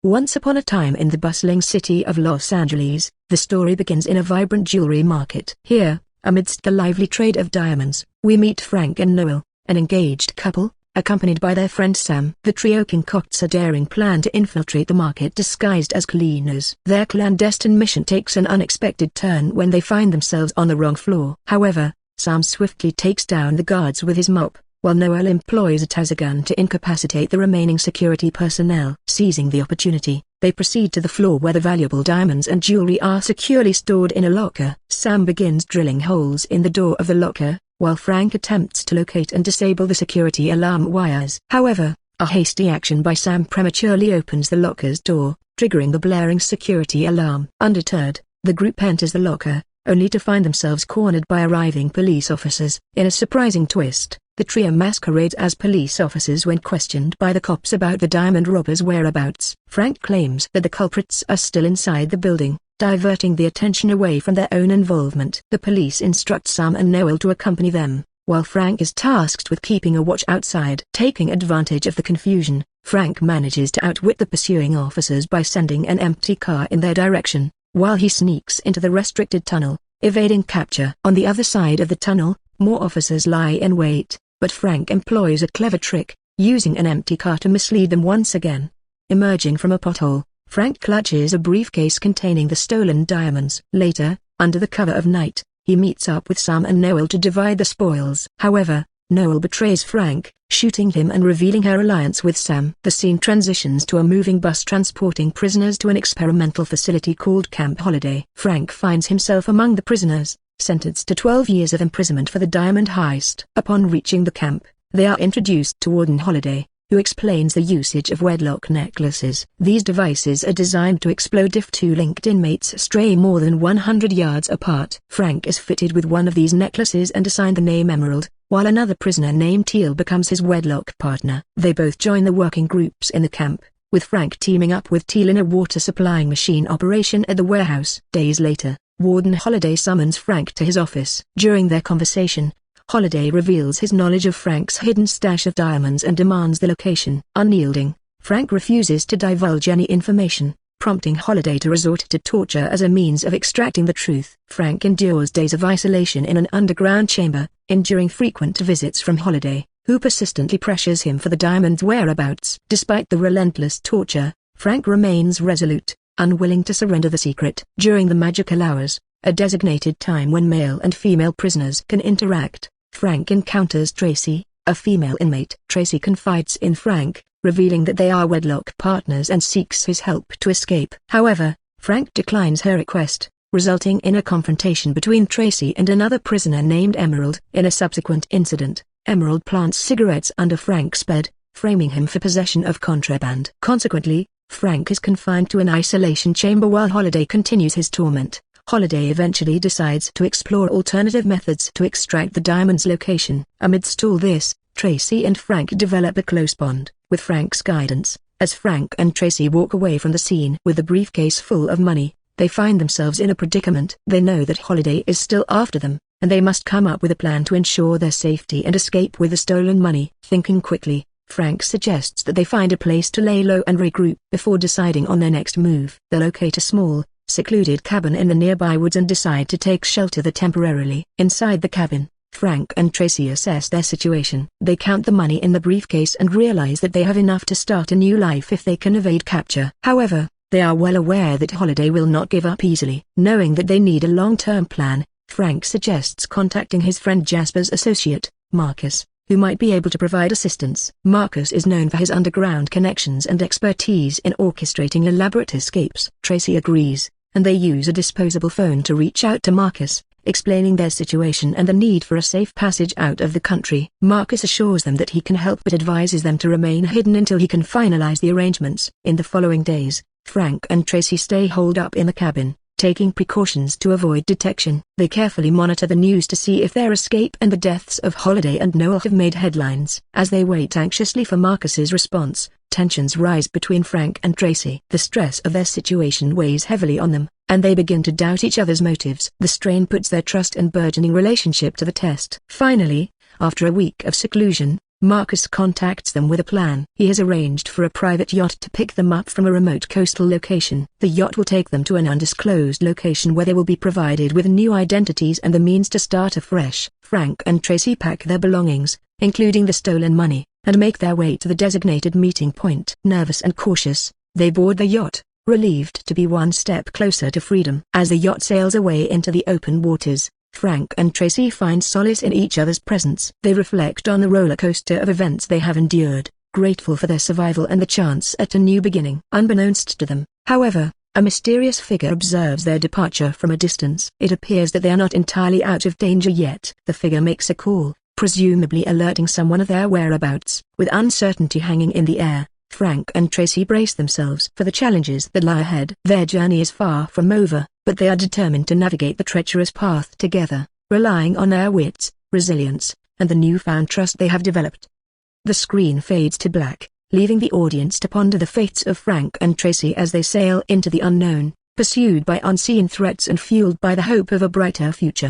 Once upon a time in the bustling city of Los Angeles, the story begins in a vibrant jewelry market. Here, amidst the lively trade of diamonds, we meet Frank and Noel, an engaged couple, accompanied by their friend Sam. The trio concocts a daring plan to infiltrate the market disguised as cleaners. Their clandestine mission takes an unexpected turn when they find themselves on the wrong floor. However, Sam swiftly takes down the guards with his mop, while Noel employs a taser gun to incapacitate the remaining security personnel. Seizing the opportunity, they proceed to the floor where the valuable diamonds and jewelry are securely stored in a locker. Sam begins drilling holes in the door of the locker, while Frank attempts to locate and disable the security alarm wires. However, a hasty action by Sam prematurely opens the locker's door, triggering the blaring security alarm. Undeterred, the group enters the locker, only to find themselves cornered by arriving police officers. In a surprising twist, the trio masquerades as police officers when questioned by the cops about the diamond robbers' whereabouts. Frank claims that the culprits are still inside the building, diverting the attention away from their own involvement. The police instruct Sam and Noel to accompany them, while Frank is tasked with keeping a watch outside. Taking advantage of the confusion, Frank manages to outwit the pursuing officers by sending an empty car in their direction, while he sneaks into the restricted tunnel, evading capture. On the other side of the tunnel, more officers lie in wait, but Frank employs a clever trick, using an empty car to mislead them once again. Emerging from a pothole, Frank clutches a briefcase containing the stolen diamonds. Later, under the cover of night, he meets up with Sam and Noel to divide the spoils. However, Noel betrays Frank, shooting him and revealing her alliance with Sam. The scene transitions to a moving bus transporting prisoners to an experimental facility called Camp Holiday. Frank finds himself among the prisoners, sentenced to 12 years of imprisonment for the diamond heist. Upon reaching the camp, they are introduced to Warden Holiday, who explains the usage of wedlock necklaces. These devices are designed to explode if two linked inmates stray more than 100 yards apart. Frank is fitted with one of these necklaces and assigned the name Emerald, while another prisoner named Teal becomes his wedlock partner. They both join the working groups in the camp, with Frank teaming up with Teal in a water supplying machine operation at the warehouse. Days later, Warden Holiday summons Frank to his office. During their conversation, Holiday reveals his knowledge of Frank's hidden stash of diamonds and demands the location. Unyielding, Frank refuses to divulge any information, prompting Holiday to resort to torture as a means of extracting the truth. Frank endures days of isolation in an underground chamber, enduring frequent visits from Holiday, who persistently pressures him for the diamond's whereabouts. Despite the relentless torture, Frank remains resolute, unwilling to surrender the secret. During the magical hours, a designated time when male and female prisoners can interact, Frank encounters Tracy, a female inmate. Tracy confides in Frank, revealing that they are wedlock partners and seeks his help to escape. However, Frank declines her request, resulting in a confrontation between Tracy and another prisoner named Emerald. In a subsequent incident, Emerald plants cigarettes under Frank's bed, framing him for possession of contraband. Consequently, Frank is confined to an isolation chamber while Holiday continues his torment. Holiday eventually decides to explore alternative methods to extract the diamond's location. Amidst all this, Tracy and Frank develop a close bond, with Frank's guidance. As Frank and Tracy walk away from the scene with a briefcase full of money, they find themselves in a predicament. They know that Holiday is still after them, and they must come up with a plan to ensure their safety and escape with the stolen money. Thinking quickly, Frank suggests that they find a place to lay low and regroup before deciding on their next move. They locate a small, secluded cabin in the nearby woods and decide to take shelter there temporarily. Inside the cabin, Frank and Tracy assess their situation. They count the money in the briefcase and realize that they have enough to start a new life if they can evade capture. However, they are well aware that Holiday will not give up easily. Knowing that they need a long-term plan, Frank suggests contacting his friend Jasper's associate, Marcus, who might be able to provide assistance. Marcus is known for his underground connections and expertise in orchestrating elaborate escapes. Tracy agrees, and they use a disposable phone to reach out to Marcus, explaining their situation and the need for a safe passage out of the country. Marcus assures them that he can help but advises them to remain hidden until he can finalize the arrangements. In the following days, Frank and Tracy stay holed up in the cabin, taking precautions to avoid detection. They carefully monitor the news to see if their escape and the deaths of Holiday and Noel have made headlines. As they wait anxiously for Marcus's response, tensions rise between Frank and Tracy. The stress of their situation weighs heavily on them, and they begin to doubt each other's motives. The strain puts their trust and burgeoning relationship to the test. Finally, after a week of seclusion, Marcus contacts them with a plan. He has arranged for a private yacht to pick them up from a remote coastal location. The yacht will take them to an undisclosed location where they will be provided with new identities and the means to start afresh. Frank and Tracy pack their belongings, including the stolen money, and make their way to the designated meeting point. Nervous and cautious, they board the yacht, relieved to be one step closer to freedom. As the yacht sails away into the open waters, Frank and Tracy find solace in each other's presence. They reflect on the roller coaster of events they have endured, grateful for their survival and the chance at a new beginning. Unbeknownst to them, however, a mysterious figure observes their departure from a distance. It appears that they are not entirely out of danger yet. The figure makes a call, presumably alerting someone of their whereabouts. With uncertainty hanging in the air, Frank and Tracy brace themselves for the challenges that lie ahead. Their journey is far from over, but they are determined to navigate the treacherous path together, relying on their wits, resilience, and the newfound trust they have developed. The screen fades to black, leaving the audience to ponder the fates of Frank and Tracy as they sail into the unknown, pursued by unseen threats and fueled by the hope of a brighter future.